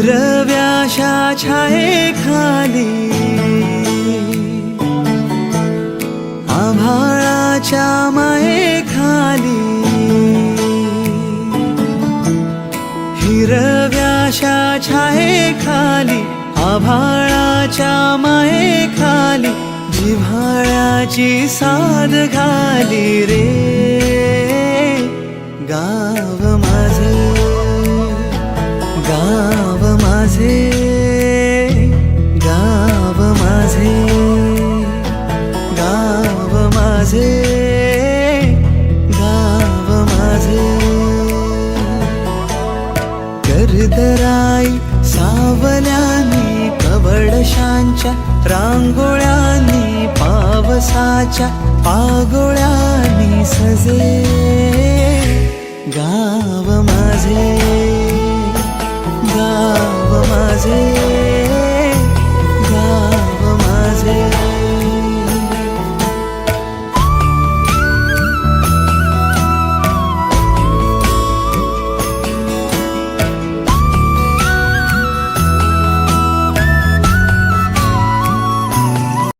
हिरव्याशा छायेखाली आभाळाच्या मायेखाली हिरव्याशा छायेखाली आभाळाच्या मायेखाली जिव्हाळ्याची साद घाली रे गाव माझे गाव माझे गाव माझे गाव माझे गाव माझे गर्दराई सावल्यानी कवडशांच्या रांगोळ्यांनी पावसाच्या पागोळ्यांनी सजे गाव माझे